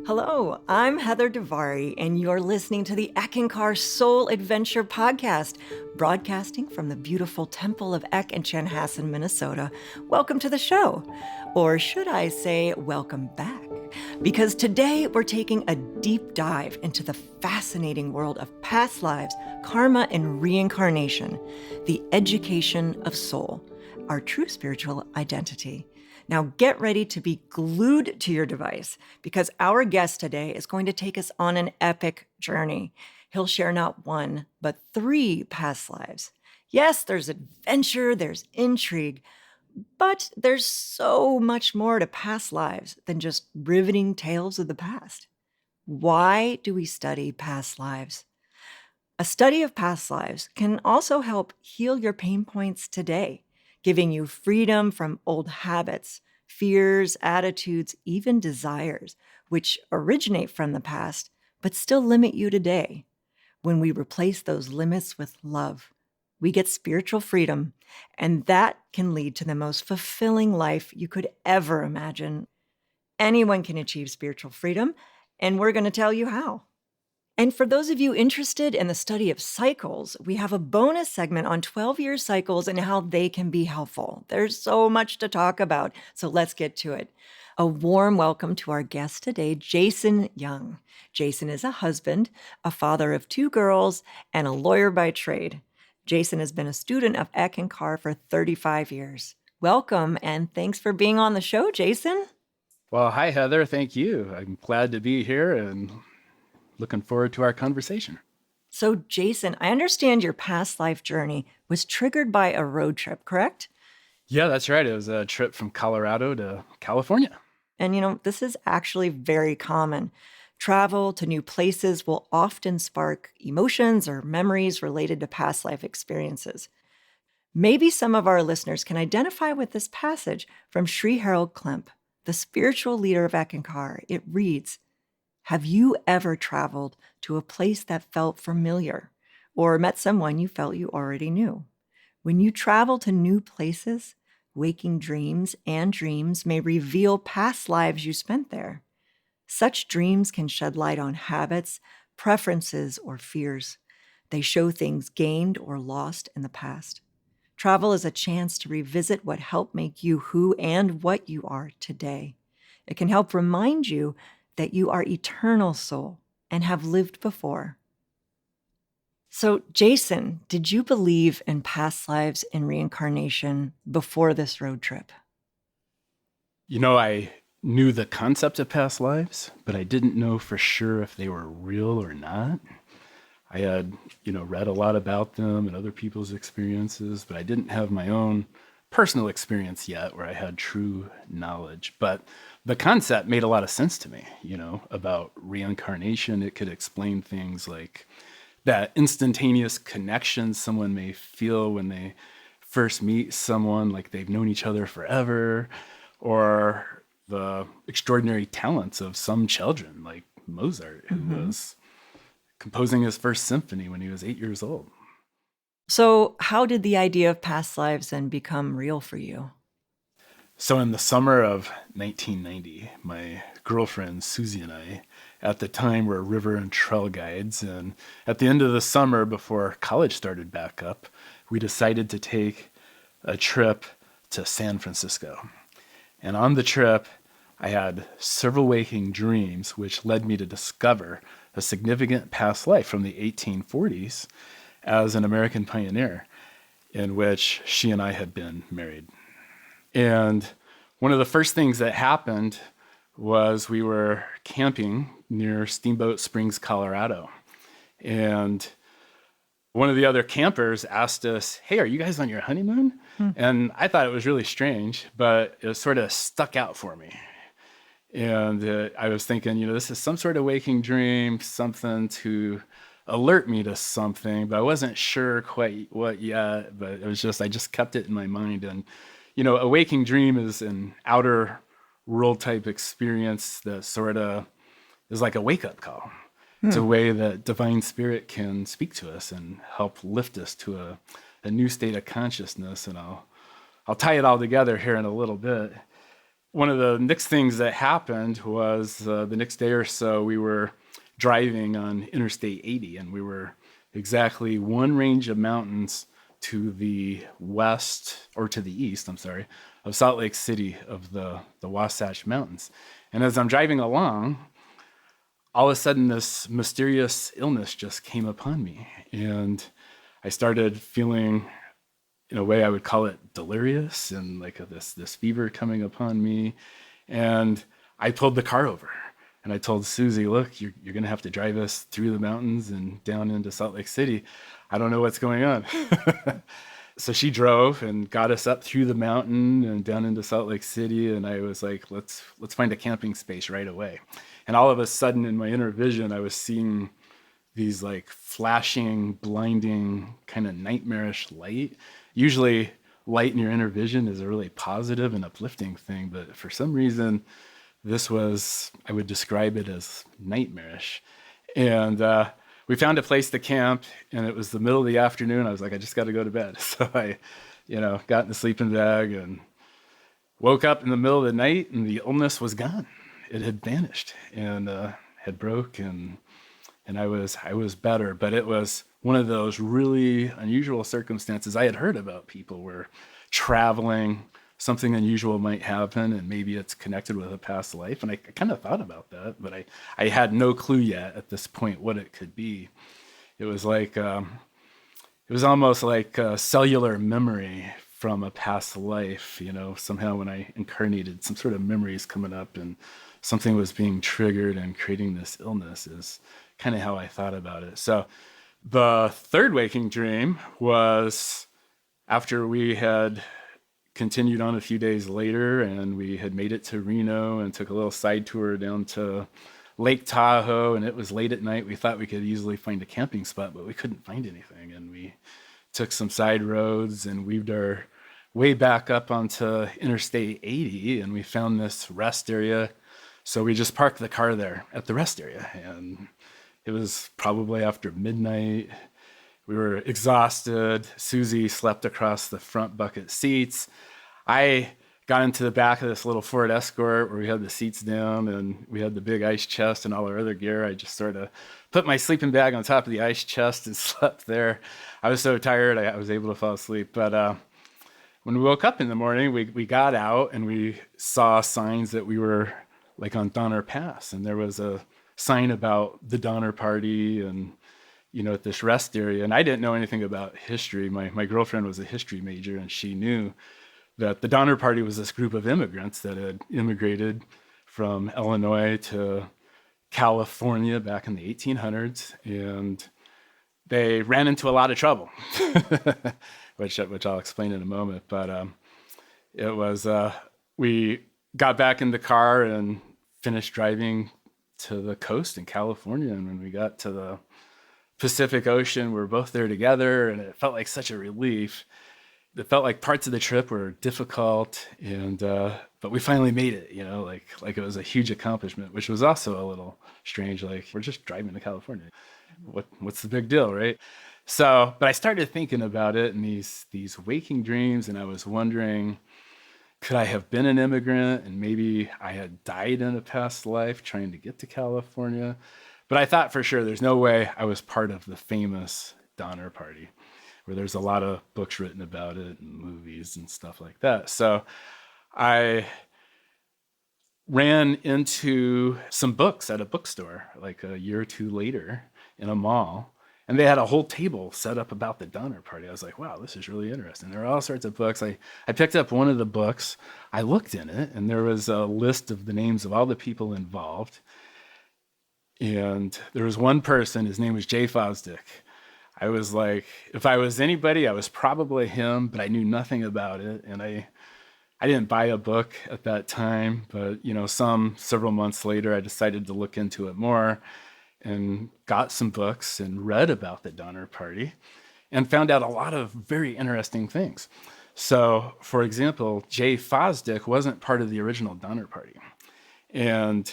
Hello, I'm Heather Davari, and you're listening to the ECKANKAR Soul Adventure podcast, broadcasting from the beautiful Temple of Ek in Chanhassen, Minnesota. Welcome to the show. Or should I say, welcome back? Because today we're taking a deep dive into the fascinating world of past lives, karma, and reincarnation, the education of soul, our true spiritual identity. Now get ready to be glued to your device because our guest today is going to take us on an epic journey. He'll share not one, but 3 past lives. Yes, there's adventure, there's intrigue, but there's so much more to past lives than just riveting tales of the past. Why do we study past lives? A study of past lives can also help heal your pain points today, giving you freedom from old habits, fears, attitudes, even desires, which originate from the past, but still limit you today. When we replace those limits with love, we get spiritual freedom, and that can lead to the most fulfilling life you could ever imagine. Anyone can achieve spiritual freedom, and we're going to tell you how. And for those of you interested in the study of cycles, we have a bonus segment on 12-year cycles and how they can be helpful. There's so much to talk about, so let's get to it. A warm welcome to our guest today, Jason Young. Jason is a husband, a father of 2 girls, and a lawyer by trade. Jason has been a student of ECKANKAR for 35 years. Welcome, and thanks for being on the show, Jason. Well, hi, Heather. Thank you. I'm glad to be here and looking forward to our conversation. So, Jason, I understand your past life journey was triggered by a road trip, correct? Yeah, that's right. It was a trip from Colorado to California. And this is actually very common. Travel to new places will often spark emotions or memories related to past life experiences. Maybe some of our listeners can identify with this passage from Sri Harold Klemp, the spiritual leader of ECKANKAR. It reads, "Have you ever traveled to a place that felt familiar or met someone you felt you already knew? When you travel to new places, waking dreams and dreams may reveal past lives you spent there. Such dreams can shed light on habits, preferences, or fears. They show things gained or lost in the past. Travel is a chance to revisit what helped make you who and what you are today. It can help remind you that you are eternal soul and have lived before." So, Jason, did you believe in past lives and reincarnation before this road trip? I knew the concept of past lives, but I didn't know for sure if they were real or not. I had, read a lot about them and other people's experiences, but I didn't have my own personal experience yet where I had true knowledge. But the concept made a lot of sense to me, about reincarnation. It could explain things like that instantaneous connection someone may feel when they first meet someone, like they've known each other forever, or the extraordinary talents of some children, like Mozart, who was composing his first symphony when he was 8 years old. So, how did the idea of past lives then become real for you? So in the summer of 1990, my girlfriend Susie and I, at the time, were river and trail guides. And at the end of the summer, before college started back up, we decided to take a trip to San Francisco. And on the trip, I had several waking dreams, which led me to discover a significant past life from the 1840s as an American pioneer, in which she and I had been married. And one of the first things that happened was we were camping near Steamboat Springs, Colorado. And one of the other campers asked us, "Hey, are you guys on your honeymoon?" And I thought it was really strange, but it sort of stuck out for me. And I was thinking, this is some sort of waking dream, something to alert me to something, but I wasn't sure quite what yet. But it was I just kept it in my mind. And a waking dream is an outer world type experience that sort of is like a wake-up call. It's a way that divine spirit can speak to us and help lift us to a new state of consciousness. And I'll tie it all together here in a little bit. one of the next things that happened was the next day or so, we were driving on Interstate 80, and we were exactly one range of mountains to the west, or to the east, I'm sorry, of Salt Lake City, of the Wasatch Mountains. And as I'm driving along, all of a sudden this mysterious illness just came upon me. And I started feeling, in a way I would call it delirious, and like this fever coming upon me. And I pulled the car over and I told Susie, look, you're going to have to drive us through the mountains and down into Salt Lake City. I don't know what's going on. So she drove and got us up through the mountain and down into Salt Lake City. And I was like, let's find a camping space right away. And all of a sudden in my inner vision, I was seeing these like flashing, blinding, kind of nightmarish light. Usually light in your inner vision is a really positive and uplifting thing, but for some reason, this was, I would describe it as nightmarish. And we found a place to camp, and it was the middle of the afternoon. I was like, I just got to go to bed. So I, got in the sleeping bag and woke up in the middle of the night, and the illness was gone. It had vanished and had broke, and I was better. But it was one of those really unusual circumstances. I had heard about people where traveling, something unusual might happen, and maybe it's connected with a past life. And I kind of thought about that, but I had no clue yet at this point what it could be. It was like, it was almost like a cellular memory from a past life. Somehow when I incarnated, some sort of memories coming up and something was being triggered and creating this illness is kind of how I thought about it. So the third waking dream was after we had continued on a few days later, and we had made it to Reno and took a little side tour down to Lake Tahoe, and it was late at night. We thought we could easily find a camping spot, but we couldn't find anything. And we took some side roads and weaved our way back up onto Interstate 80, and we found this rest area. So we just parked the car there at the rest area, and it was probably after midnight. We were exhausted. Susie slept across the front bucket seats. I got into the back of this little Ford Escort where we had the seats down and we had the big ice chest and all our other gear. I just sort of put my sleeping bag on top of the ice chest and slept there. I was so tired, I was able to fall asleep. But when we woke up in the morning, we got out and we saw signs that we were like on Donner Pass. And there was a sign about the Donner Party and at this rest area. And I didn't know anything about history. My girlfriend was a history major, and she knew that the Donner Party was this group of immigrants that had immigrated from Illinois to California back in the 1800s. And they ran into a lot of trouble, which I'll explain in a moment. But it was, we got back in the car and finished driving to the coast in California. And when we got to the Pacific Ocean, we were both there together, and it felt like such a relief. It felt like parts of the trip were difficult, and but we finally made it. Like it was a huge accomplishment, which was also a little strange. Like, we're just driving to California. What's the big deal, right? So, but I started thinking about it in these waking dreams, and I was wondering, could I have been an immigrant, and maybe I had died in a past life trying to get to California? But I thought for sure there's no way I was part of the famous Donner Party, where there's a lot of books written about it and movies and stuff like that. So I ran into some books at a bookstore like a year or two later in a mall, and they had a whole table set up about the Donner Party. I was like, wow, this is really interesting. There are all sorts of books. I picked up one of the books. I looked in it, and there was a list of the names of all the people involved. And there was one person, his name was Jay Fosdick. I was like, if I was anybody, I was probably him, but I knew nothing about it. And I didn't buy a book at that time, but several months later, I decided to look into it more and got some books and read about the Donner Party and found out a lot of very interesting things. So, for example, Jay Fosdick wasn't part of the original Donner Party. And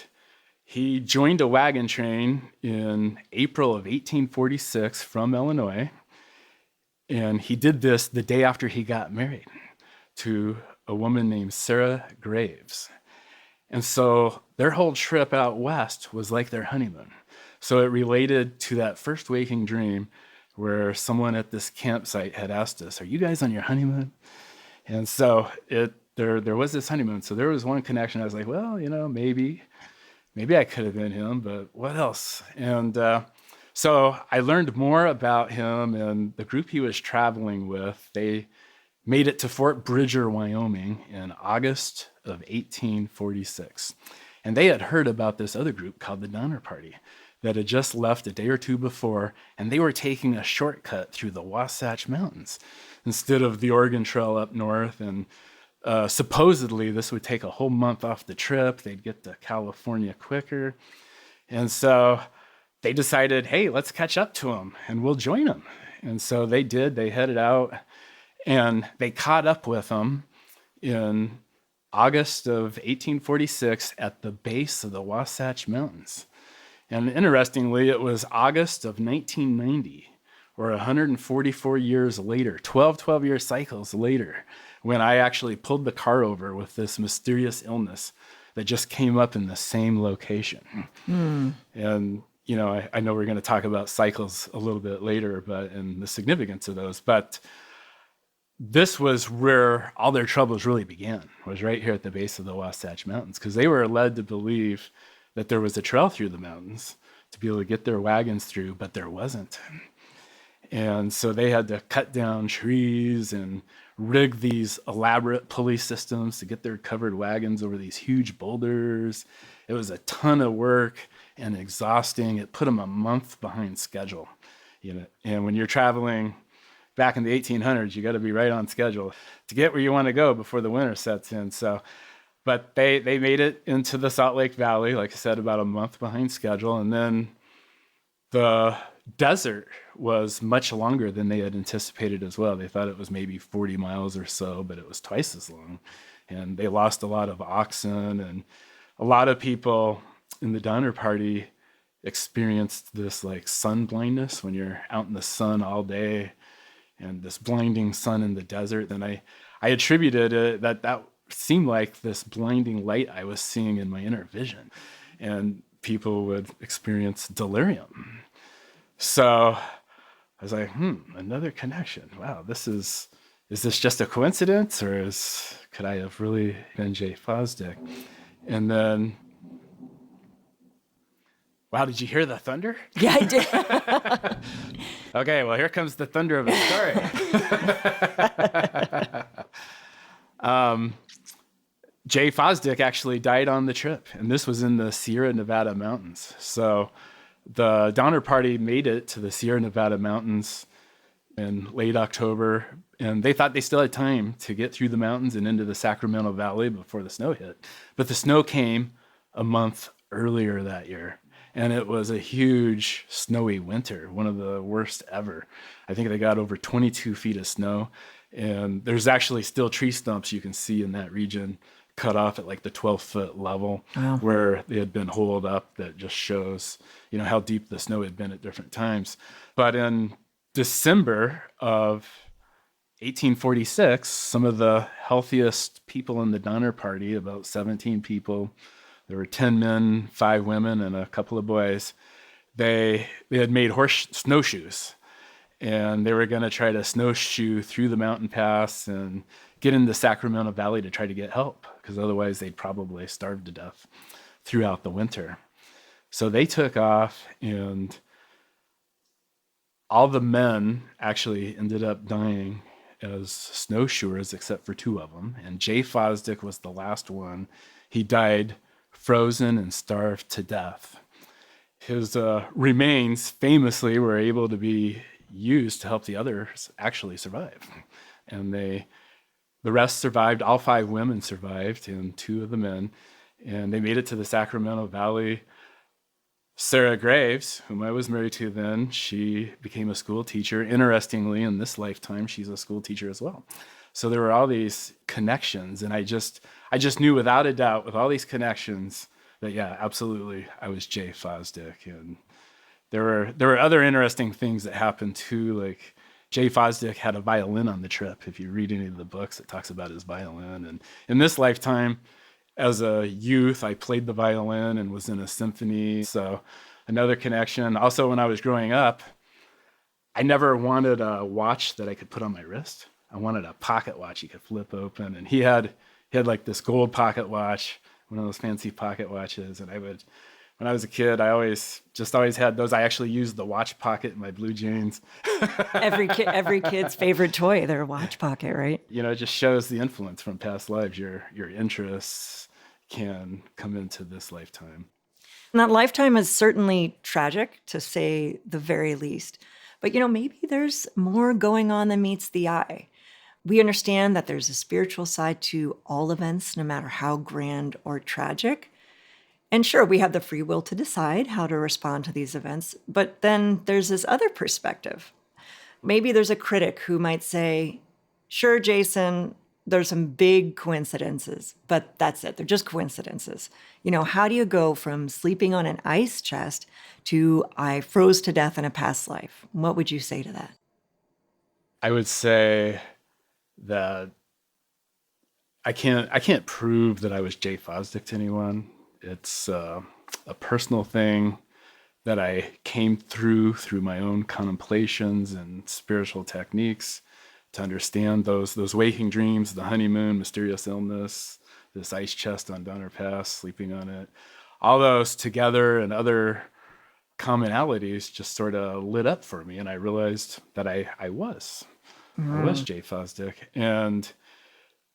he joined a wagon train in April of 1846 from Illinois, and he did this the day after he got married to a woman named Sarah Graves. And so their whole trip out west was like their honeymoon. So it related to that first waking dream where someone at this campsite had asked us, "Are you guys on your honeymoon?" And so there was this honeymoon. So there was one connection. I was like, well, maybe I could have been him, but what else? And so I learned more about him, and the group he was traveling with, they made it to Fort Bridger, Wyoming in August of 1846. And they had heard about this other group called the Donner Party that had just left a day or two before, and they were taking a shortcut through the Wasatch Mountains instead of the Oregon Trail up north. And supposedly this would take a whole month off the trip. They'd get to California quicker. And so they decided, hey, let's catch up to them and we'll join them. And so they did. They headed out and they caught up with them in August of 1846 at the base of the Wasatch Mountains. And interestingly, it was August of 1990, or 144 years later, 12-year cycles later, when I actually pulled the car over with this mysterious illness that just came up in the same location. And, I know we're going to talk about cycles a little bit later, and the significance of those, but this was where all their troubles really began, was right here at the base of the Wasatch Mountains, because they were led to believe that there was a trail through the mountains to be able to get their wagons through, but there wasn't. And so they had to cut down trees and rig these elaborate pulley systems to get their covered wagons over these huge boulders. It was a ton of work and exhausting. It put them a month behind schedule. And when you're traveling back in the 1800s, you got to be right on schedule to get where you want to go before the winter sets in. But they made it into the Salt Lake Valley, like I said, about a month behind schedule. And then the desert was much longer than they had anticipated as well. They thought it was maybe 40 miles or so, but it was twice as long. And they lost a lot of oxen. And a lot of people in the Donner Party experienced this like sun blindness when you're out in the sun all day and this blinding sun in the desert. And I attributed it that seemed like this blinding light I was seeing in my inner vision, and people would experience delirium. So I was like, another connection. Wow, is this just a coincidence, or could I have really been Jay Fosdick? And then, wow, did you hear the thunder? Yeah, I did. Okay, well, here comes the thunder of a story. Jay Fosdick actually died on the trip, and this was in the Sierra Nevada mountains. So the Donner Party made it to the Sierra Nevada mountains in late October, and they thought they still had time to get through the mountains and into the Sacramento Valley before the snow hit. But the snow came a month earlier that year, and it was a huge snowy winter, one of the worst ever. I think they got over 22 feet of snow, and there's actually still tree stumps you can see in that region cut off at like the 12-foot level. Wow. Where they had been holed up. That just shows, how deep the snow had been at different times. But in December of 1846, some of the healthiest people in the Donner Party, about 17 people, there were 10 men, 5 women, and a couple of boys, they had made horse snowshoes. And they were going to try to snowshoe through the mountain pass and get into the Sacramento Valley to try to get help, because otherwise they'd probably starve to death throughout the winter. So they took off, and all the men actually ended up dying as snowshoers, except for 2 of them. And Jay Fosdick was the last one. He died frozen and starved to death. His remains famously were able to be used to help the others actually survive. And the rest survived. All 5 women survived, and 2 of the men. And they made it to the Sacramento Valley. Sarah Graves, whom I was married to then, she became a school teacher. Interestingly, in this lifetime, she's a school teacher as well. So there were all these connections, and I just knew without a doubt, with all these connections, that yeah, absolutely, I was Jay Fosdick. And there were other interesting things that happened too, like Jay Fosdick had a violin on the trip. If you read any of the books, it talks about his violin. And in this lifetime, As a youth, I played the violin and was in a symphony. So another connection. Also, when I was growing up, I never wanted a watch that I could put on my wrist. I wanted a pocket watch you could flip open. And he had like this gold pocket watch, one of those fancy pocket watches. And when I was a kid, I always had those. I actually used the watch pocket in my blue jeans. Every kid's favorite toy, their watch pocket, right? It just shows the influence from past lives. Your interests can come into this lifetime. And that lifetime is certainly tragic, to say the very least. But, maybe there's more going on than meets the eye. We understand that there's a spiritual side to all events, no matter how grand or tragic. And sure, we have the free will to decide how to respond to these events. But then there's this other perspective. Maybe there's a critic who might say, sure, Jason, there's some big coincidences, but that's it. They're just coincidences. How do you go from sleeping on an ice chest to I froze to death in a past life? What would you say to that? I would say that I can't prove that I was Jay Fosdick to anyone. It's a personal thing that I came through my own contemplations and spiritual techniques to understand those waking dreams, the honeymoon, mysterious illness, this ice chest on Donner Pass, sleeping on it. All those together and other commonalities just sort of lit up for me. And I realized that I was Jay Fosdick. And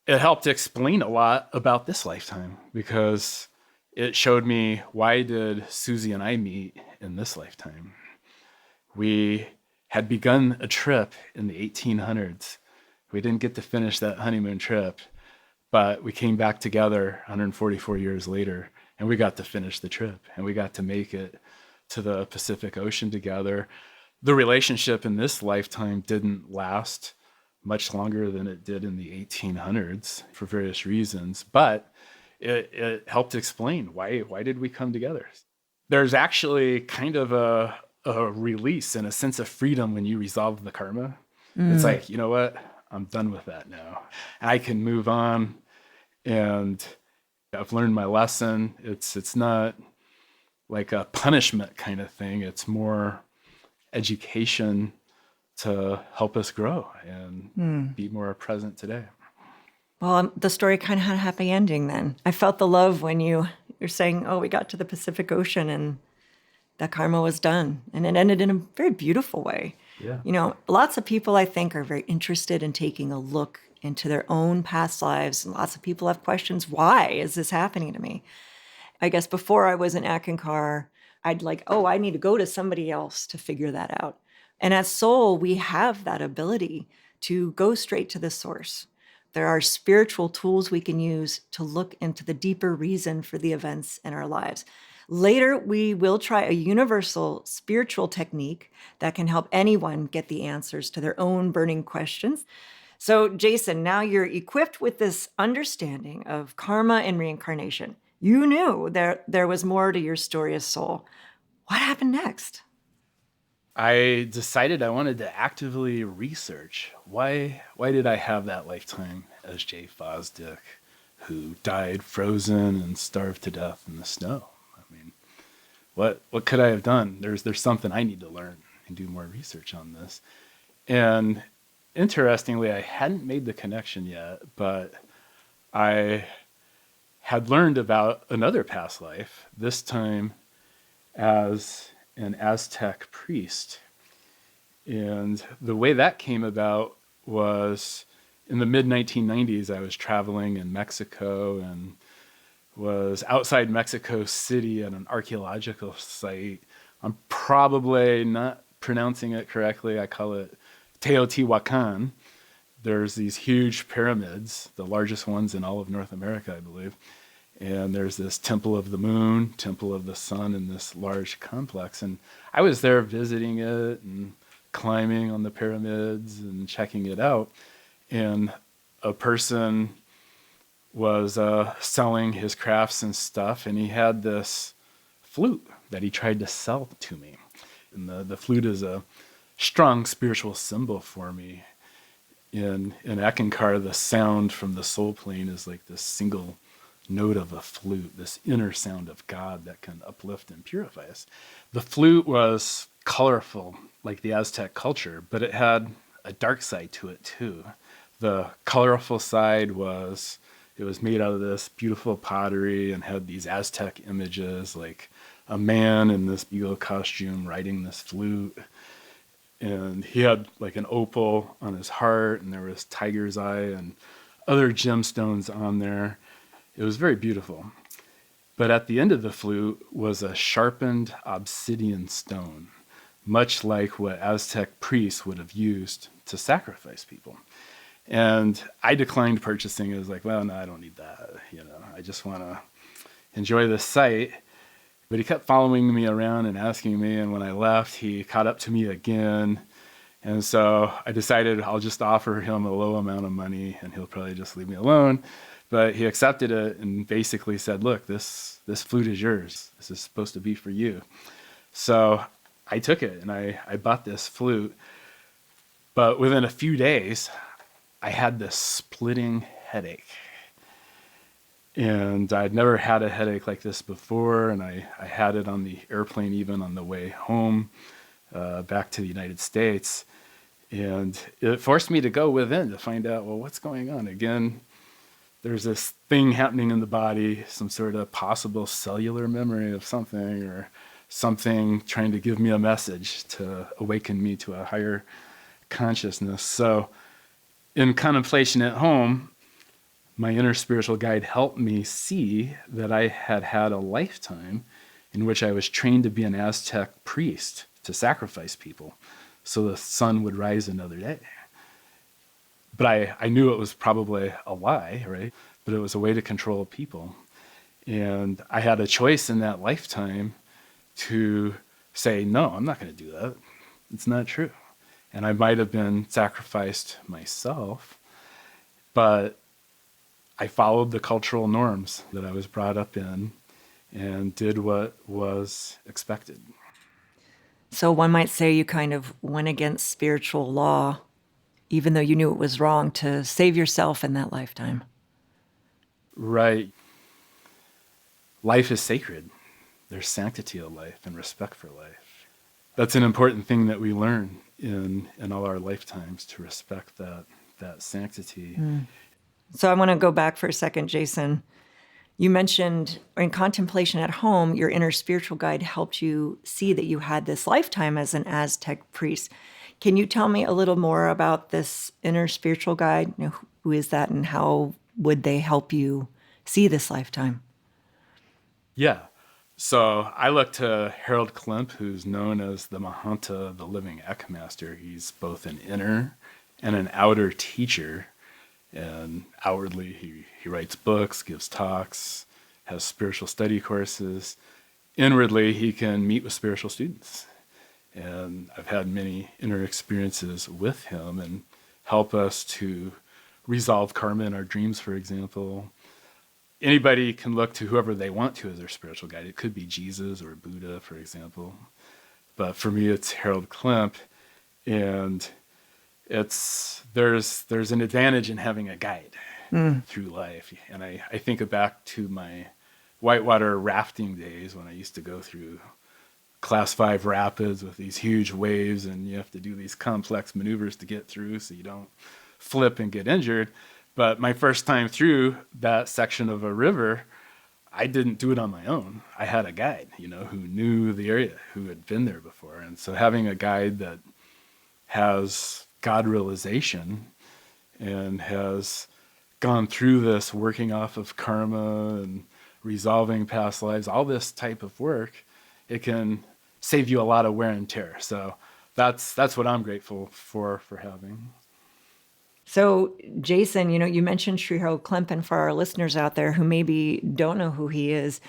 it helped explain a lot about this lifetime, because it showed me, why did Susie and I meet in this lifetime? We had begun a trip in the 1800s. We didn't get to finish that honeymoon trip, but we came back together 144 years later, and we got to finish the trip, and we got to make it to the Pacific Ocean together. The relationship in this lifetime didn't last much longer than it did in the 1800s for various reasons, but it helped explain why did we come together. There's actually kind of a release and a sense of freedom when you resolve the karma. It's like, you know what? I'm done with that now. I can move on, and I've learned my lesson. It's not like a punishment kind of thing. It's more education to help us grow and be more present today. Well, the story kind of had a happy ending then. I felt the love when you're saying, oh, we got to the Pacific Ocean and that karma was done. And it ended in a very beautiful way. Yeah. Lots of people, I think, are very interested in taking a look into their own past lives. And lots of people have questions. Why is this happening to me? I guess before I was in ECKANKAR, I'd I need to go to somebody else to figure that out. And as soul, we have that ability to go straight to the source. There are spiritual tools we can use to look into the deeper reason for the events in our lives. Later, we will try a universal spiritual technique that can help anyone get the answers to their own burning questions. So, Jason, now you're equipped with this understanding of karma and reincarnation. You knew there was more to your story as soul. What happened next? I decided I wanted to actively research why did I have that lifetime as Jay Fosdick, who died frozen and starved to death in the snow. I mean, what could I have done? There's something I need to learn and do more research on this. And interestingly, I hadn't made the connection yet, but I had learned about another past life, this time as an Aztec priest. And the way that came about was in the mid-1990s, I was traveling in Mexico and was outside Mexico City at an archaeological site. I'm probably not pronouncing it correctly. I call it Teotihuacan. There's these huge pyramids, the largest ones in all of North America, I believe. And there's this Temple of the Moon, Temple of the Sun, in this large complex. And I was there visiting it and climbing on the pyramids and checking it out. And a person was selling his crafts and stuff, and he had this flute that he tried to sell to me. And the flute is a strong spiritual symbol for me. In ECKANKAR, the sound from the soul plane is like this single note of a flute, this inner sound of God that can uplift and purify us. The flute was colorful, like the Aztec culture, but it had a dark side to it too. The colorful side was it was made out of this beautiful pottery and had these Aztec images, like a man in this eagle costume riding this flute. And he had like an opal on his heart, and there was tiger's eye and other gemstones on there. It was very beautiful. But at the end of the flute was a sharpened obsidian stone, much like what Aztec priests would have used to sacrifice people. And I declined purchasing it. I was like, well, no, I don't need that. I just want to enjoy this sight. But he kept following me around and asking me. And when I left, he caught up to me again. And so I decided I'll just offer him a low amount of money and he'll probably just leave me alone. But he accepted it and basically said, look, this flute is yours. This is supposed to be for you. So I took it and I bought this flute. But within a few days, I had this splitting headache. And I'd never had a headache like this before. And I had it on the airplane, even on the way home, back to the United States. And it forced me to go within to find out, well, what's going on? Again, there's this thing happening in the body, some sort of possible cellular memory of something or something trying to give me a message to awaken me to a higher consciousness. So in contemplation at home, my inner spiritual guide helped me see that I had had a lifetime in which I was trained to be an Aztec priest to sacrifice people so the sun would rise another day. But I knew it was probably a lie, right? But it was a way to control people. And I had a choice in that lifetime to say, no, I'm not going to do that. It's not true. And I might have been sacrificed myself, but I followed the cultural norms that I was brought up in and did what was expected. So one might say you kind of went against spiritual law, even though you knew it was wrong, to save yourself in that lifetime. Right. Life is sacred. There's sanctity of life and respect for life. That's an important thing that we learn in all our lifetimes, to respect that sanctity. So I want to go back for a second, Jason. You mentioned in contemplation at home, your inner spiritual guide helped you see that you had this lifetime as an Aztec priest. Can you tell me a little more about this inner spiritual guide? Who is that and how would they help you see this lifetime? Yeah. So I look to Harold Klemp, who's known as the Mahanta, the living Eckmaster. He's both an inner and an outer teacher. And outwardly, he writes books, gives talks, has spiritual study courses. Inwardly, he can meet with spiritual students. And I've had many inner experiences with him and help us to resolve karma in our dreams, for example. Anybody can look to whoever they want to as their spiritual guide. It could be Jesus or Buddha, for example. But for me, it's Harold Klemp. And there's an advantage in having a guide through life. And I think back to my whitewater rafting days when I used to go through class 5 rapids with these huge waves, and you have to do these complex maneuvers to get through so you don't flip and get injured. But my first time through that section of a river, I didn't do it on my own. I had a guide, who knew the area, who had been there before. And so having a guide that has God realization and has gone through this working off of karma and resolving past lives, all this type of work, it can save you a lot of wear and tear. So that's what I'm grateful for having. So, Jason, you mentioned Sri Harold Klemp, and for our listeners out there who maybe don't know who he is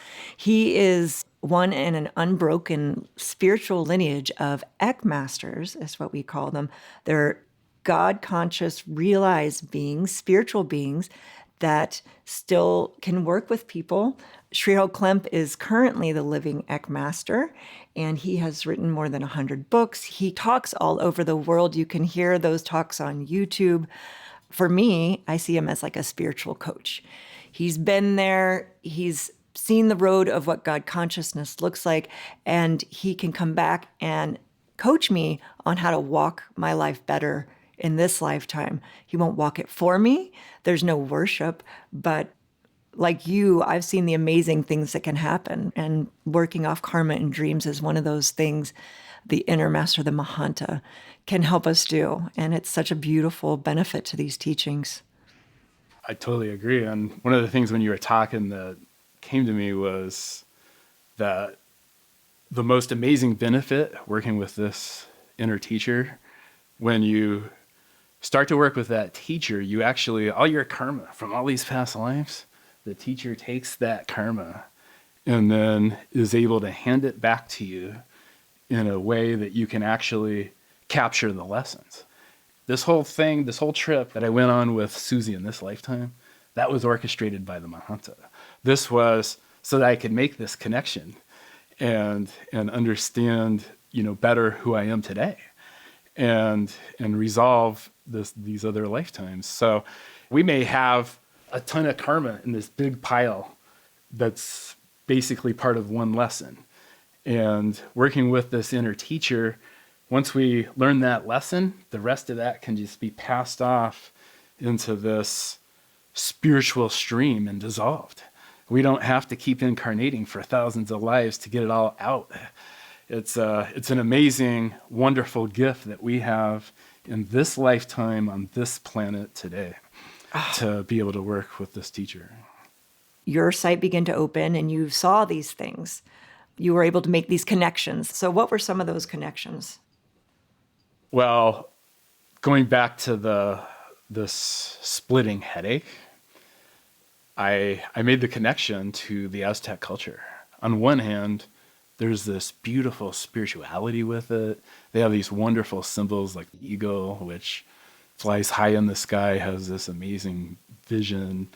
one in an unbroken spiritual lineage of Eckmasters, is what we call them. They're God-conscious, realized beings, spiritual beings that still can work with people. Sri Harold Klemp is currently the living Eckmaster, and he has written more than 100 books. He talks all over the world. You can hear those talks on YouTube. For me, I see him as like a spiritual coach. He's been there. He's seen the road of what God consciousness looks like, and he can come back and coach me on how to walk my life better in this lifetime. He won't walk it for me. There's no worship, but like you, I've seen the amazing things that can happen, and working off karma and dreams is one of those things the inner master, the Mahanta, can help us do. And it's such a beautiful benefit to these teachings. I totally agree. And one of the things when you were talking that came to me was that the most amazing benefit working with this inner teacher, when you start to work with that teacher, you actually, all your karma from all these past lives, the teacher takes that karma and then is able to hand it back to you in a way that you can actually capture the lessons. This whole thing, this whole trip that I went on with Susie in this lifetime, that was orchestrated by the Mahanta. This was so that I could make this connection and understand, better who I am today and resolve these other lifetimes. So we may have a ton of karma in this big pile that's basically part of one lesson. And working with this inner teacher, once we learn that lesson, the rest of that can just be passed off into this spiritual stream and dissolved. We don't have to keep incarnating for thousands of lives to get it all out. It's an amazing, wonderful gift that we have in this lifetime on this planet today to be able to work with this teacher. Your sight began to open and you saw these things. You were able to make these connections. So what were some of those connections? Well, going back to this splitting headache, I made the connection to the Aztec culture. On one hand, there's this beautiful spirituality with it. They have these wonderful symbols like the eagle, which flies high in the sky, has this amazing vision.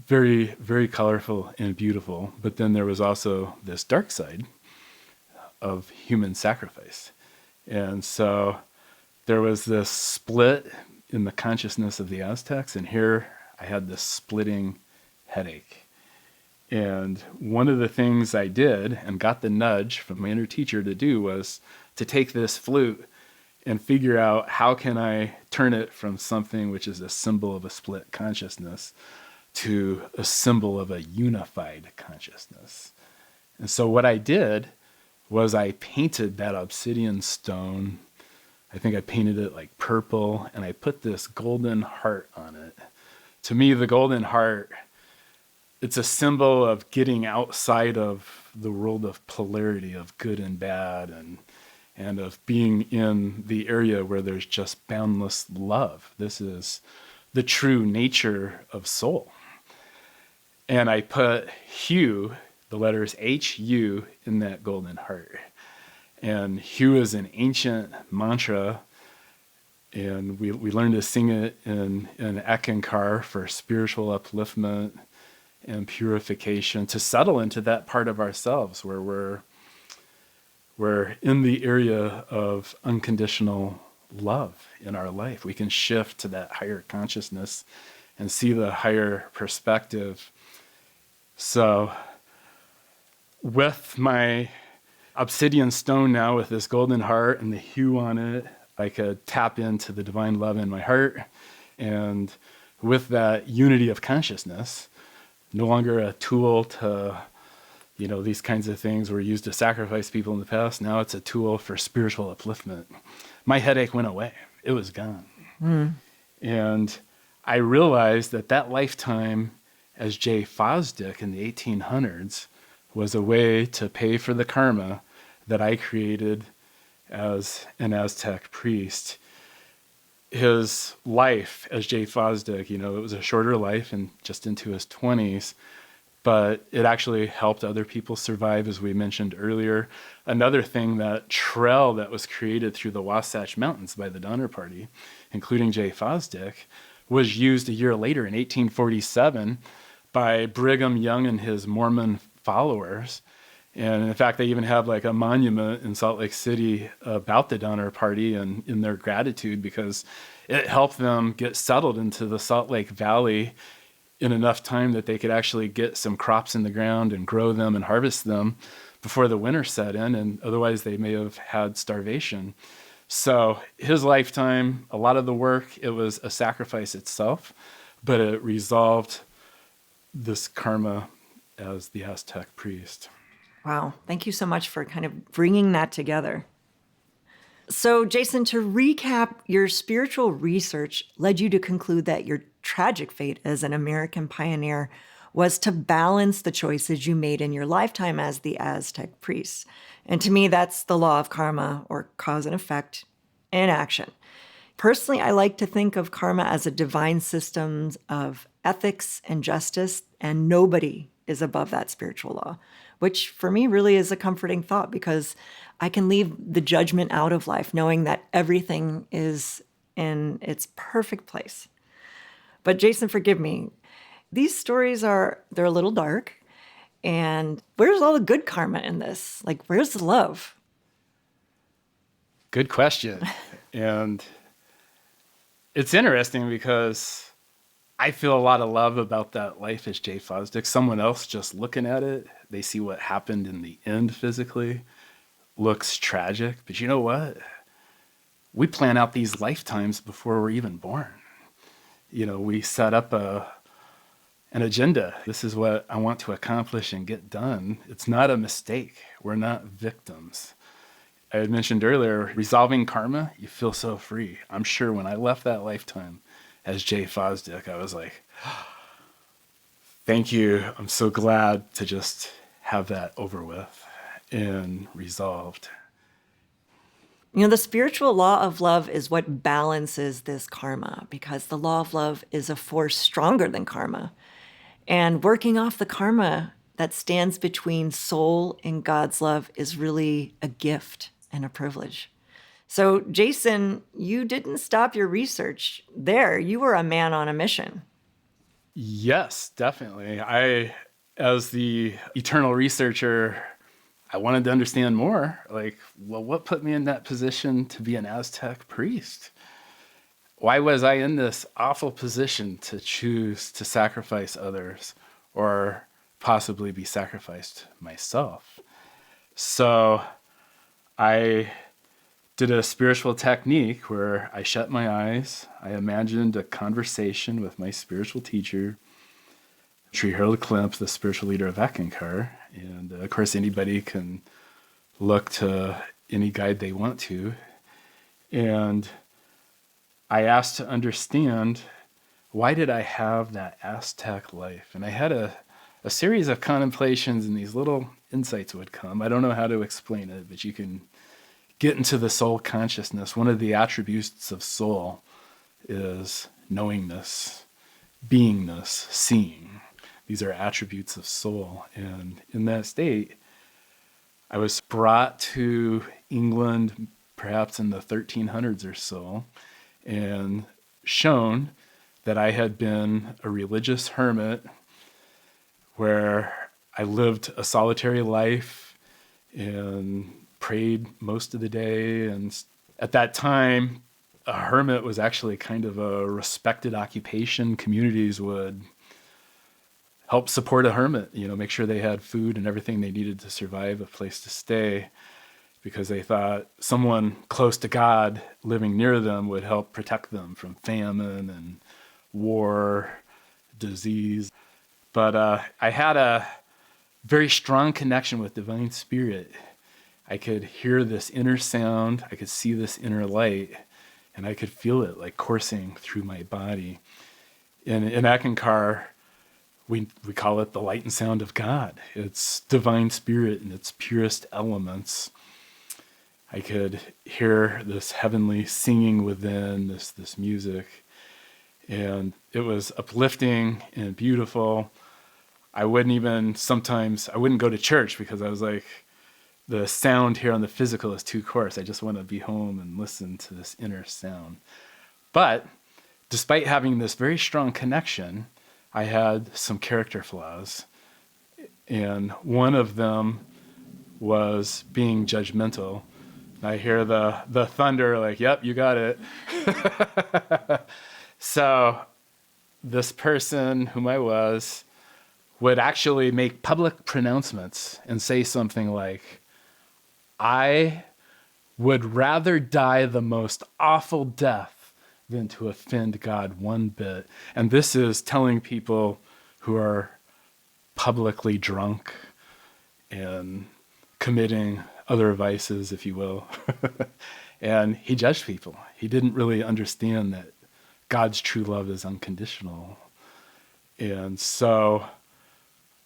Very, very colorful and beautiful. But then there was also this dark side of human sacrifice. And so there was this split in the consciousness of the Aztecs, and here I had this splitting headache. And one of the things I did and got the nudge from my inner teacher to do was to take this flute and figure out how can I turn it from something which is a symbol of a split consciousness to a symbol of a unified consciousness. And so what I did was I painted that obsidian stone. I think I painted it like purple, and I put this golden heart on it. To me, the golden heart, it's a symbol of getting outside of the world of polarity of good and bad, and of being in the area where there's just boundless love. This is the true nature of soul. And I put Hu, the letters H-U, in that golden heart. And Hu is an ancient mantra, and we learn to sing it in ECKANKAR for spiritual upliftment and purification, to settle into that part of ourselves where we're in the area of unconditional love in our life. We can shift to that higher consciousness and see the higher perspective. So with my obsidian stone now, with this golden heart and the hue on it, I could tap into the divine love in my heart. And with that unity of consciousness, no longer a tool to, these kinds of things were used to sacrifice people in the past. Now it's a tool for spiritual upliftment. My headache went away. It was gone. And I realized that lifetime as J. Fosdick in the 1800s was a way to pay for the karma that I created as an Aztec priest. His life as J. Fosdick, it was a shorter life and just into his 20s, but it actually helped other people survive, as we mentioned earlier. Another thing, that trail that was created through the Wasatch Mountains by the Donner Party, including J. Fosdick, was used a year later in 1847 by Brigham Young and his Mormon followers. And in fact, they even have like a monument in Salt Lake City about the Donner Party and in their gratitude, because it helped them get settled into the Salt Lake Valley in enough time that they could actually get some crops in the ground and grow them and harvest them before the winter set in, and otherwise they may have had starvation. So his lifetime, a lot of the work, it was a sacrifice itself, but it resolved this karma as the Aztec priest. Wow. Thank you so much for kind of bringing that together. So, Jason, to recap, your spiritual research led you to conclude that your tragic fate as an American pioneer was to balance the choices you made in your lifetime as the Aztec priests. And to me, that's the law of karma, or cause and effect in action. Personally, I like to think of karma as a divine system of ethics and justice, and nobody is above that spiritual law, which for me really is a comforting thought, because I can leave the judgment out of life knowing that everything is in its perfect place. But Jason, forgive me. These stories they're a little dark. And where's all the good karma in this? Like, where's the love? Good question. And it's interesting because I feel a lot of love about that life as Jay Fosdick. Someone else just looking at it, they see what happened in the end physically, looks tragic. But you know what? We plan out these lifetimes before we're even born. We set up an agenda. This is what I want to accomplish and get done. It's not a mistake. We're not victims. I had mentioned earlier, resolving karma, you feel so free. I'm sure when I left that lifetime as Jay Fosdick, I was like, thank you. I'm so glad to just have that over with and resolved. The spiritual law of love is what balances this karma, because the law of love is a force stronger than karma. And working off the karma that stands between soul and God's love is really a gift and a privilege. So, Jason, you didn't stop your research there. You were a man on a mission. Yes, definitely. As the eternal researcher, I wanted to understand more. Like, well, what put me in that position to be an Aztec priest? Why was I in this awful position to choose to sacrifice others or possibly be sacrificed myself? So I did a spiritual technique where I shut my eyes. I imagined a conversation with my spiritual teacher, Sri Harold Klemp, the spiritual leader of ECKANKAR. And of course, anybody can look to any guide they want to. And I asked to understand, why did I have that Aztec life? And I had a series of contemplations, and these little insights would come. I don't know how to explain it, but you can get into the soul consciousness. One of the attributes of soul is knowingness, beingness, seeing. These are attributes of soul. And in that state, I was brought to England, perhaps in the 1300s or so, and shown that I had been a religious hermit where I lived a solitary life and prayed most of the day. And at that time, a hermit was actually kind of a respected occupation. Communities would help support a hermit, make sure they had food and everything they needed to survive, a place to stay, because they thought someone close to God living near them would help protect them from famine and war, disease. But I had a very strong connection with Divine Spirit. I could hear this inner sound, I could see this inner light, and I could feel it like coursing through my body. In ECKANKAR, we call it the light and sound of God. It's Divine Spirit in its purest elements. I could hear this heavenly singing within, this music, and it was uplifting and beautiful. I wouldn't go to church because I was like, the sound here on the physical is too coarse. I just want to be home and listen to this inner sound. But despite having this very strong connection, I had some character flaws. And one of them was being judgmental. I hear the thunder, like, yep, you got it. So this person, whom I was, would actually make public pronouncements and say something like, I would rather die the most awful death than to offend God one bit. And this is telling people who are publicly drunk and committing other vices, if you will. And he judged people. He didn't really understand that God's true love is unconditional. And so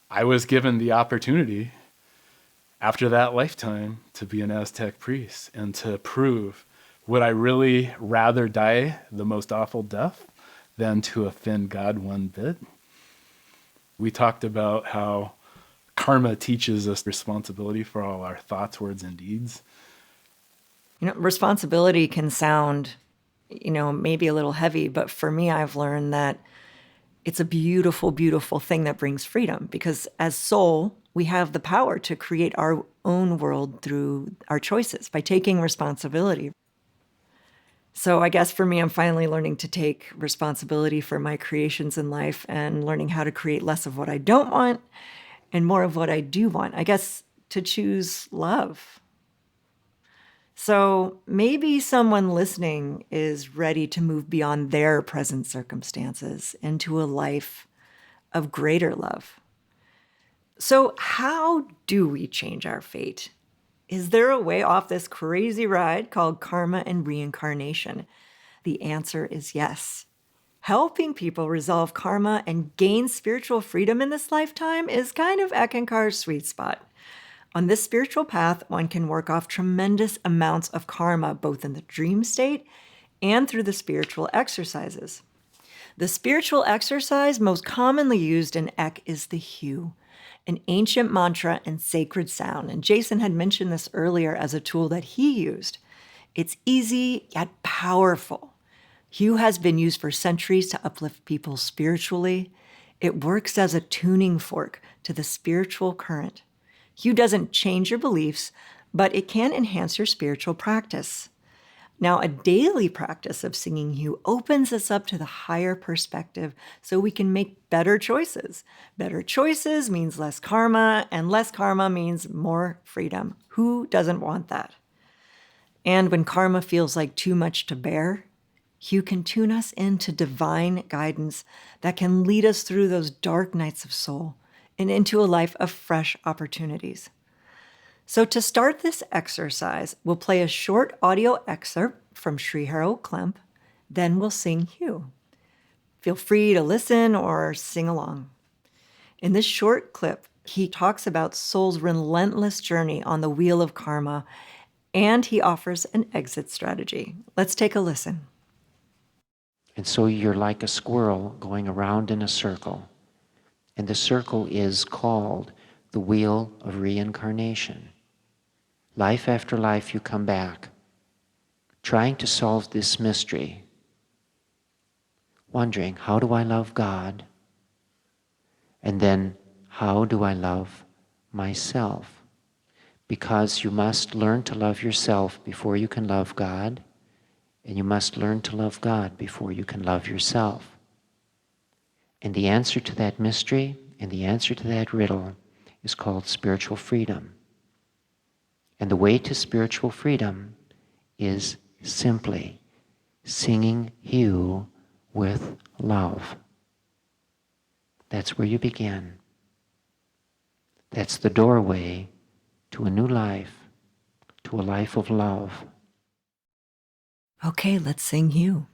I was given the opportunity after that lifetime to be an Aztec priest and to prove, would I really rather die the most awful death than to offend God one bit? We talked about how karma teaches us responsibility for all our thoughts, words, and deeds. Responsibility can sound, maybe a little heavy, but for me, I've learned that it's a beautiful, beautiful thing that brings freedom, because as soul, we have the power to create our own world through our choices by taking responsibility. So I guess for me, I'm finally learning to take responsibility for my creations in life and learning how to create less of what I don't want and more of what I do want. I guess to choose love. So maybe someone listening is ready to move beyond their present circumstances into a life of greater love. So how do we change our fate? Is there a way off this crazy ride called karma and reincarnation? The answer is yes. Helping people resolve karma and gain spiritual freedom in this lifetime is kind of ECKANKAR's sweet spot. On this spiritual path, one can work off tremendous amounts of karma, both in the dream state and through the spiritual exercises. The spiritual exercise most commonly used in ECK is the hue, an ancient mantra and sacred sound. And Jason had mentioned this earlier as a tool that he used. It's easy yet powerful. Hue has been used for centuries to uplift people spiritually. It works as a tuning fork to the spiritual current. Hue doesn't change your beliefs, but it can enhance your spiritual practice. Now, a daily practice of singing hue opens us up to the higher perspective so we can make better choices. Better choices means less karma, and less karma means more freedom. Who doesn't want that? And when karma feels like too much to bear, hue can tune us into divine guidance that can lead us through those dark nights of soul and into a life of fresh opportunities. So to start this exercise, we'll play a short audio excerpt from Sri Harold Klemp, then we'll sing hue. Feel free to listen or sing along. In this short clip, he talks about soul's relentless journey on the wheel of karma, and he offers an exit strategy. Let's take a listen. And so you're like a squirrel going around in a circle. And the circle is called the wheel of reincarnation. Life after life you come back, trying to solve this mystery, wondering, how do I love God? And then, how do I love myself? Because you must learn to love yourself before you can love God, and you must learn to love God before you can love yourself. And the answer to that mystery and the answer to that riddle is called spiritual freedom. And the way to spiritual freedom is simply singing hue with love. That's where you begin. That's the doorway to a new life, to a life of love. Okay, let's sing hue.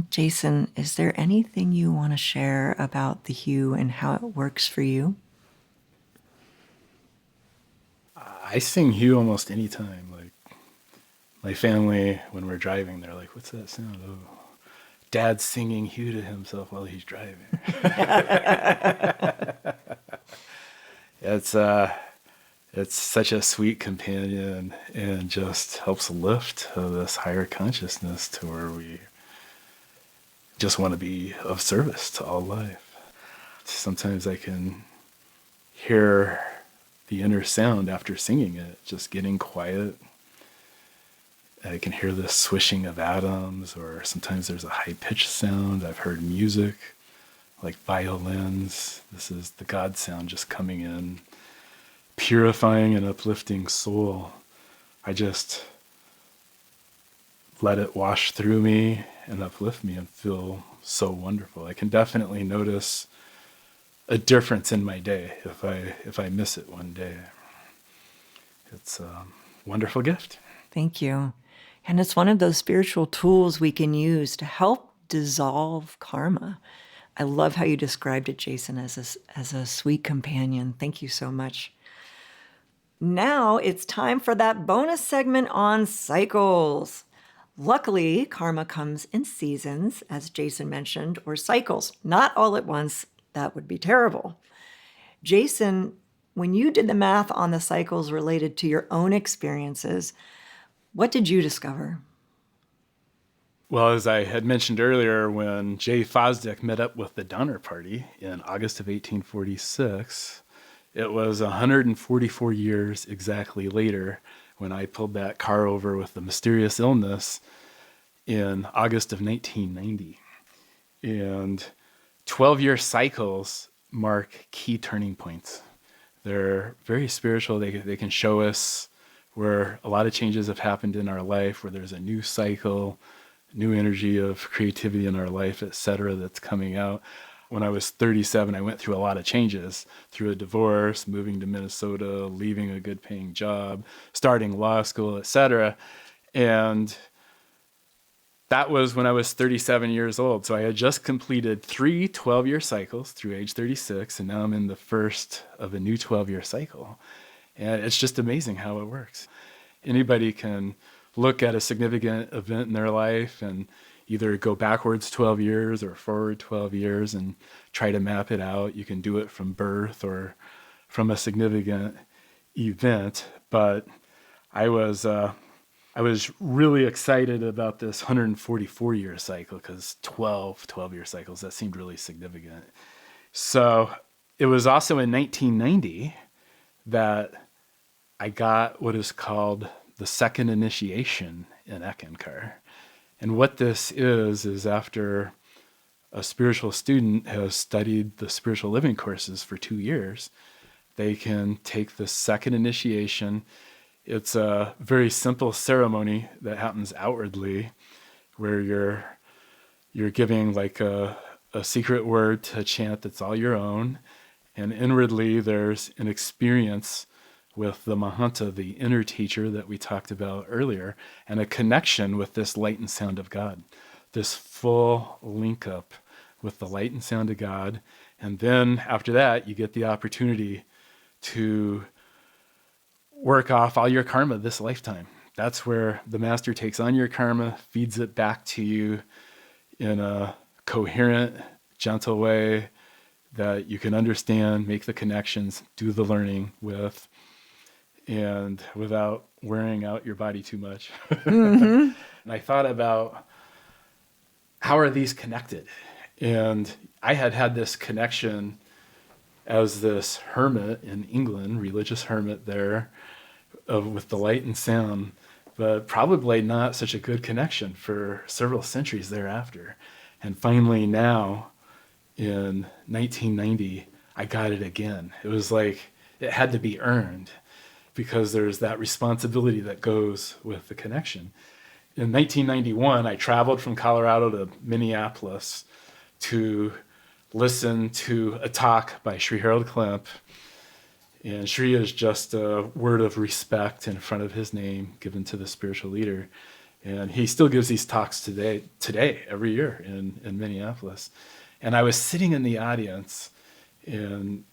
Jason, is there anything you want to share about the hue and how it works for you? I sing hue almost any time. Like my family, when we're driving, they're like, "What's that sound?" Oh, Dad's singing hue to himself while he's driving. It's such a sweet companion and just helps lift this higher consciousness to where we just want to be of service to all life. Sometimes I can hear the inner sound after singing it, just getting quiet. I can hear the swishing of atoms, or sometimes there's a high-pitched sound. I've heard music, like violins. This is the God sound just coming in, purifying and uplifting soul. I just let it wash through me and uplift me and feel so wonderful. I can definitely notice a difference in my day if I miss it one day. It's a wonderful gift. Thank you. And it's one of those spiritual tools we can use to help dissolve karma. I love how you described it, Jason, as a sweet companion. Thank you so much. Now it's time for that bonus segment on cycles. Luckily, karma comes in seasons, as Jason mentioned, or cycles, not all at once. That would be terrible. Jason, when you did the math on the cycles related to your own experiences, what did you discover? Well, as I had mentioned earlier, when Jay Fosdick met up with the Donner Party in August of 1846, it was 144 years exactly later when I pulled that car over with the mysterious illness in August of 1990. And 12-year cycles mark key turning points. They're very spiritual. They can show us where a lot of changes have happened in our life, where there's a new cycle, new energy of creativity in our life, etc., that's coming out. When I was 37, I went through a lot of changes, through a divorce, moving to Minnesota, leaving a good paying job, starting law school, etc. And that was when I was 37 years old. So I had just completed 3 12-year cycles through age 36, and now I'm in the first of a new 12-year cycle. And it's just amazing how it works. Anybody can look at a significant event in their life and either go backwards 12 years or forward 12 years and try to map it out. You can do it from birth or from a significant event. But I was really excited about this 144-year cycle because 12-year cycles, that seemed really significant. So it was also in 1990 that I got what is called the second initiation in ECKANKAR. And what this is after a spiritual student has studied the spiritual living courses for 2 years, they can take the second initiation. It's a very simple ceremony that happens outwardly where you're giving like a secret word to chant that's all your own. And inwardly, there's an experience with the Mahanta, the inner teacher that we talked about earlier, and a connection with this light and sound of God, this full link up with the light and sound of God. And then after that, you get the opportunity to work off all your karma this lifetime. That's where the master takes on your karma, feeds it back to you in a coherent, gentle way that you can understand, make the connections, do the learning with, and without wearing out your body too much. Mm-hmm. And I thought about how are these connected? And I had this connection as this hermit in England, religious hermit there, with the light and sound, but probably not such a good connection for several centuries thereafter. And finally now, in 1990, I got it again. It was like it had to be earned because there's that responsibility that goes with the connection. In 1991, I traveled from Colorado to Minneapolis to listen to a talk by Sri Harold Klemp. And Sri is just a word of respect in front of his name given to the spiritual leader. And he still gives these talks today, every year in Minneapolis. And I was sitting in the audience, and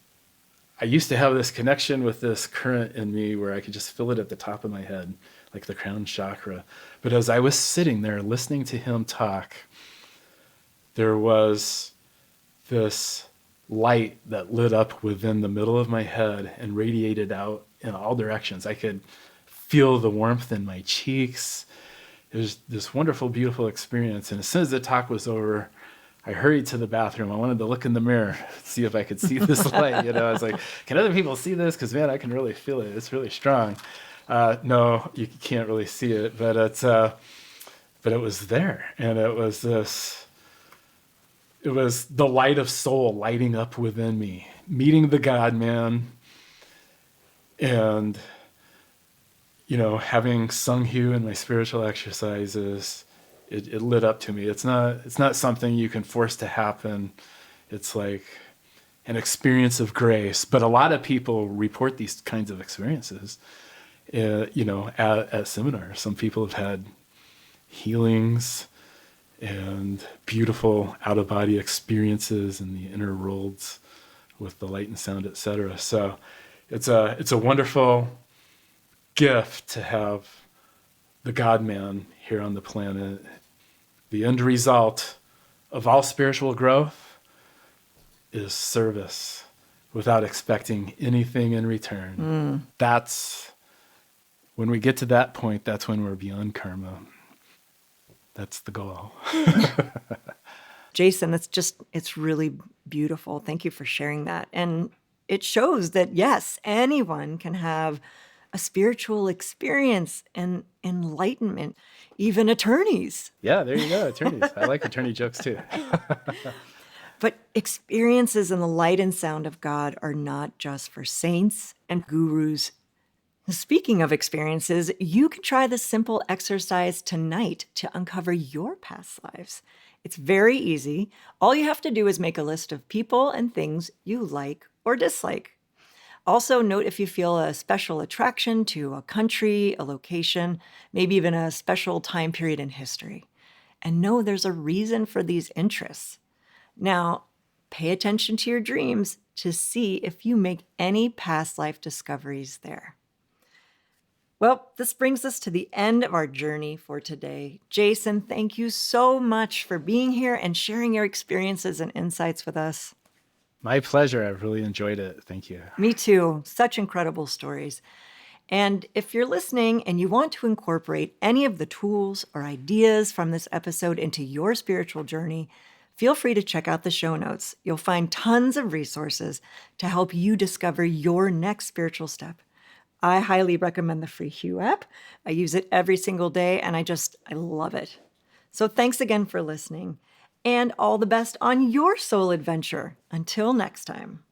I used to have this connection with this current in me where I could just feel it at the top of my head, like the crown chakra. But as I was sitting there listening to him talk, there was this light that lit up within the middle of my head and radiated out in all directions. I could feel the warmth in my cheeks. It was this wonderful, beautiful experience. And as soon as the talk was over, I hurried to the bathroom. I wanted to look in the mirror, see if I could see this light. I was like, can other people see this? Because, man, I can really feel it. It's really strong. No, you can't really see it, but it was there. And it was the light of soul lighting up within me, meeting the God-man, and having Sunghu in my spiritual exercises, it lit up to me. It's not something you can force to happen. It's like an experience of grace. But a lot of people report these kinds of experiences, at seminars. Some people have had healings and beautiful out-of-body experiences in the inner worlds with the light and sound, etc. So it's a wonderful gift to have the God-man here on the planet. The end result of all spiritual growth is service without expecting anything in return. That's when we get to that point, that's when we're beyond karma. That's the goal. Jason, it's really beautiful. Thank you for sharing that. And it shows that, yes, anyone can have a spiritual experience and enlightenment, even attorneys. Yeah, there you go, attorneys. I like attorney jokes too. But experiences in the light and sound of God are not just for saints and gurus. Speaking of experiences, you can try this simple exercise tonight to uncover your past lives. It's very easy. All you have to do is make a list of people and things you like or dislike. Also, note if you feel a special attraction to a country, a location, maybe even a special time period in history. And know there's a reason for these interests. Now, pay attention to your dreams to see if you make any past life discoveries there. Well, this brings us to the end of our journey for today. Jason, thank you so much for being here and sharing your experiences and insights with us. My pleasure. I've really enjoyed it. Thank you. Me too. Such incredible stories. And if you're listening and you want to incorporate any of the tools or ideas from this episode into your spiritual journey, feel free to check out the show notes. You'll find tons of resources to help you discover your next spiritual step. I highly recommend the free Hue app. I use it every single day, and I love it. So thanks again for listening, and all the best on your soul adventure. Until next time.